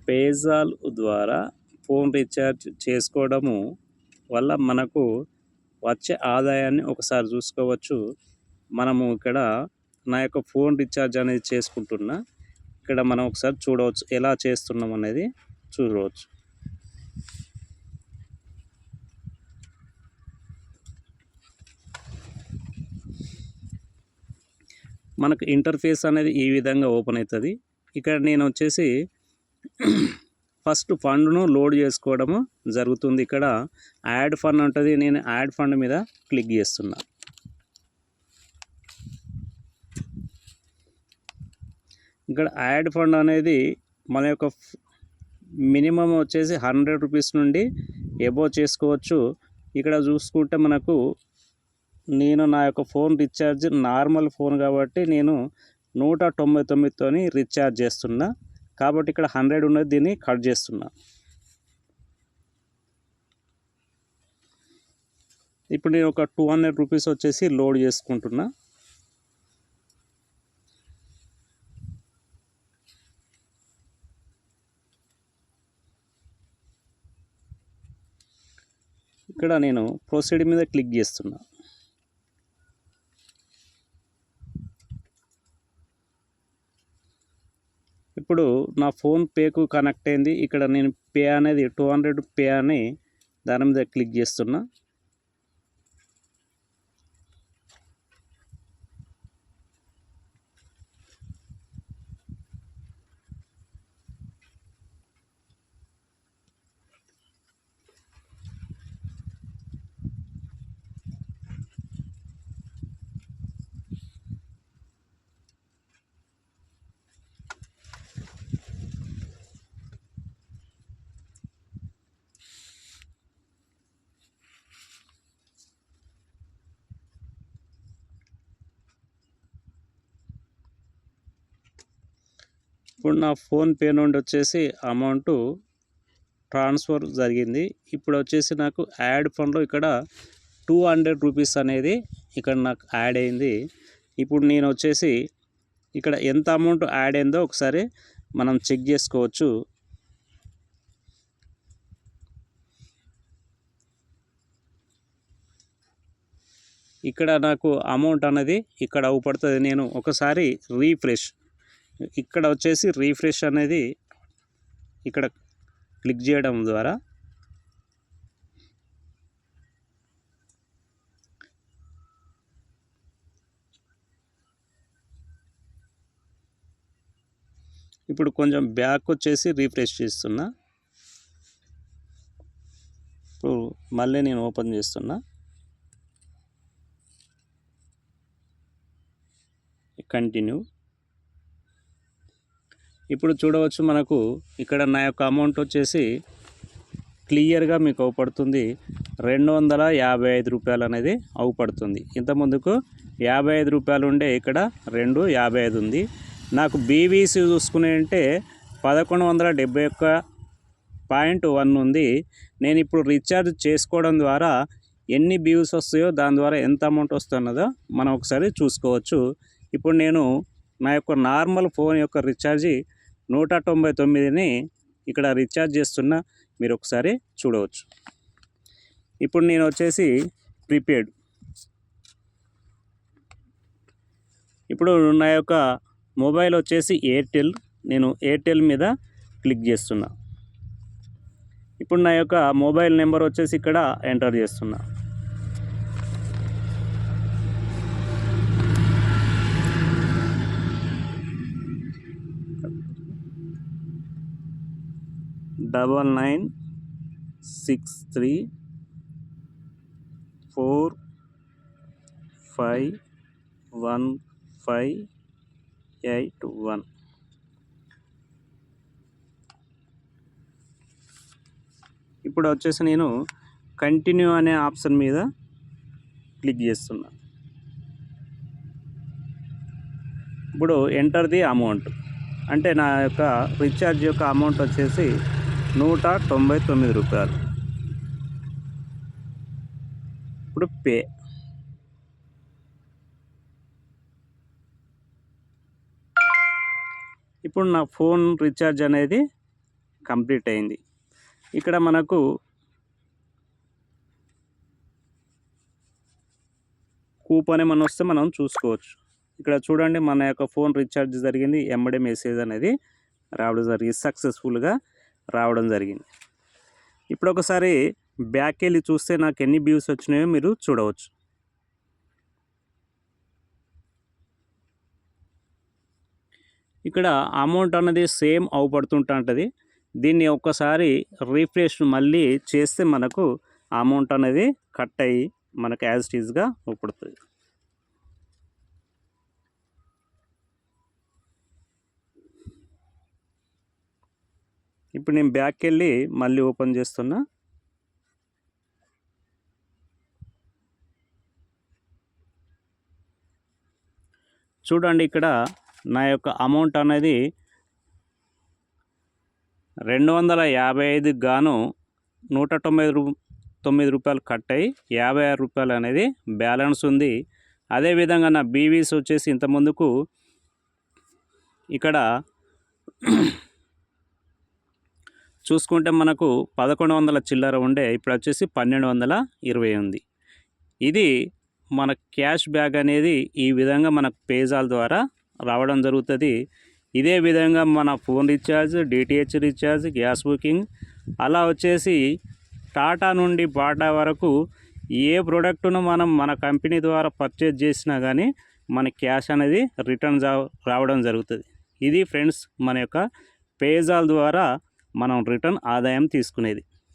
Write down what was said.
పేజాల్ ద్వారా phone recharge చేసుకోవడము వల్ల మనకు వచ్చే ఆదాయాన్ని ఒకసారి చూసుకోవచ్చు. మనము ఇక్కడ నా యొక్క ఫోన్ రీఛార్జ్ అనేది చేసుకుంటున్నా. ఇక్కడ మనం ఒకసారి చూడవచ్చు ఎలా చేస్తున్నాం అనేది చూడవచ్చు. మనకు ఇంటర్ఫేస్ అనేది ఈ విధంగా ఓపెన్ అవుతుంది. ఇక్కడ నేను వచ్చేసి ఫస్ట్ ఫండ్ను లోడ్ చేసుకోవడము జరుగుతుంది. ఇక్కడ యాడ్ ఫండ్ ఉంటుంది. నేను యాడ్ ఫండ్ మీద క్లిక్ చేస్తున్నా. ఇక్కడ యాడ్ ఫండ్ అనేది మన యొక్క మినిమం వచ్చేసి 100 రూపీస్ నుండి ఎబో చేసుకోవచ్చు. ఇక్కడ చూసుకుంటే మనకు నేను నా యొక్క ఫోన్ రీఛార్జ్ నార్మల్ ఫోన్ కాబట్టి నేను 199తోని రీఛార్జ్ చేస్తున్నా. కాబట్టి ఇక్కడ 100 ఉన్నది, దీన్ని కట్ చేస్తున్నా. ఇప్పుడు నేను ఒక 200 రూపీస్ వచ్చేసి లోడ్ చేసుకుంటున్నా. ఇక్కడ నేను ప్రొసీడ్ మీద క్లిక్ చేస్తున్నా. ఇప్పుడు నా ఫోన్ పేకు కనెక్ట్ అయింది. ఇక్కడ నేను పే అనేది 200 పే అని దాని మీద క్లిక్ చేస్తున్నా. ఇప్పుడు నా ఫోన్పే నుండి వచ్చేసి అమౌంట్ ట్రాన్స్ఫర్ జరిగింది. ఇప్పుడు వచ్చేసి నాకు యాడ్ ఫండ్లో ఇక్కడ 200 రూపీస్ అనేది ఇక్కడ నాకు యాడ్ అయింది. ఇప్పుడు నేను వచ్చేసి ఇక్కడ ఎంత అమౌంట్ యాడ్ అయిందో ఒకసారి మనం చెక్ చేసుకోవచ్చు. ఇక్కడ నాకు అమౌంట్ అనేది ఇక్కడ అవుపడుతుంది. నేను ఒకసారి రీఫ్రెష్, ఇక్కడ వచ్చేసి రీఫ్రెష్ అనేది ఇక్కడ క్లిక్ చేయడం ద్వారా ఇప్పుడు కొంచెం బ్యాక్ వచ్చేసి రీఫ్రెష్ చేస్తున్నా. ఇప్పుడు మళ్ళీ నేను ఓపెన్ చేస్తున్నా. కంటిన్యూ. ఇప్పుడు చూడవచ్చు మనకు ఇక్కడ నా యొక్క అమౌంట్ వచ్చేసి క్లియర్గా మీకు అవుపడుతుంది. 255 రూపాయలు అనేది అవుపడుతుంది. ఇంతకుముందుకు 55 రూపాయలు ఉండే ఇక్కడ 255 ఉంది. నాకు బీవీసీ చూసుకునే అంటే 1171.1 ఉంది. నేను ఇప్పుడు రీఛార్జ్ చేసుకోవడం ద్వారా ఎన్ని వ్యూస్ వస్తాయో దాని ద్వారా ఎంత అమౌంట్ వస్తున్నదో మనం ఒకసారి చూసుకోవచ్చు. ఇప్పుడు నేను నా యొక్క నార్మల్ ఫోన్ యొక్క రీఛార్జి 199ని ఇక్కడ రీఛార్జ్ చేస్తున్నా. మీరు ఒకసారి చూడవచ్చు. ఇప్పుడు నేను వచ్చేసి ప్రీపెయిడ్. ఇప్పుడు నా యొక్క మొబైల్ వచ్చేసి ఎయిర్టెల్. నేను ఎయిర్టెల్ మీద క్లిక్ చేస్తున్నా. ఇప్పుడు నా యొక్క మొబైల్ నెంబర్ వచ్చేసి ఇక్కడ ఎంటర్ చేస్తున్నా. డబల్ 963451581. ఇప్పుడు వచ్చేసి నేను కంటిన్యూ అనే ఆప్షన్ మీద క్లిక్ చేస్తున్నా. ఇప్పుడు ఎంటర్ ది అమౌంట్ అంటే నా యొక్క రీఛార్జ్ యొక్క అమౌంట్ వచ్చేసి 199 రూపాయలు. ఇప్పుడు పే. ఇప్పుడు నా ఫోన్ రీఛార్జ్ అనేది కంప్లీట్ అయింది. ఇక్కడ మనకు కూపన్ ఏమన్నా వస్తే మనం చూసుకోవచ్చు. ఇక్కడ చూడండి, మన యొక్క ఫోన్ రీఛార్జ్ జరిగింది, ఎమ్మడే మెసేజ్ అనేది రావడం జరిగింది, సక్సెస్ఫుల్గా రావడం జరిగింది. ఇప్పుడు ఒకసారి బ్యాక్ వెళ్ళి చూస్తే నాకు ఎన్ని వ్యూస్ వచ్చినాయో మీరు చూడవచ్చు. ఇక్కడ అమౌంట్ అనేది సేమ్ అవుపడుతుంటుంది. దీన్ని ఒక్కసారి రీఫ్రెష్ మళ్ళీ చేస్తే మనకు అమౌంట్ అనేది కట్ అయ్యి మనకు యాజ్ ఇట్ ఈజ్గా అవుపడుతుంది. ఇప్పుడు నేను బ్యాక్ వెళ్ళి మళ్ళీ ఓపెన్ చేస్తున్నా. చూడండి, ఇక్కడ నా యొక్క అమౌంట్ అనేది 255 గాను 199 రూపాయలు కట్ అయ్యి 56 రూపాయలు అనేది బ్యాలెన్స్ ఉంది. అదేవిధంగా నా బీవీస్ వచ్చేసి ఇంతకుముందుకు ఇక్కడ చూసుకుంటే మనకు 1100 చిల్లర ఉండే, ఇప్పుడు వచ్చేసి 1220 ఉంది. ఇది మన క్యాష్ బ్యాక్ అనేది ఈ విధంగా మనకు పేజాల ద్వారా రావడం జరుగుతుంది. ఇదే విధంగా మన phone recharge, DTH recharge, gas booking, అలా వచ్చేసి టాటా నుండి బాటా వరకు ఏ ప్రోడక్ట్ను మనం మన కంపెనీ ద్వారా పర్చేజ్ చేసినా కానీ మన క్యాష్ అనేది రిటర్న్ రావడం జరుగుతుంది. ఇది ఫ్రెండ్స్ మన యొక్క పేజాల ద్వారా మనం రిటర్న్ ఆదాయం తీసుకునేది.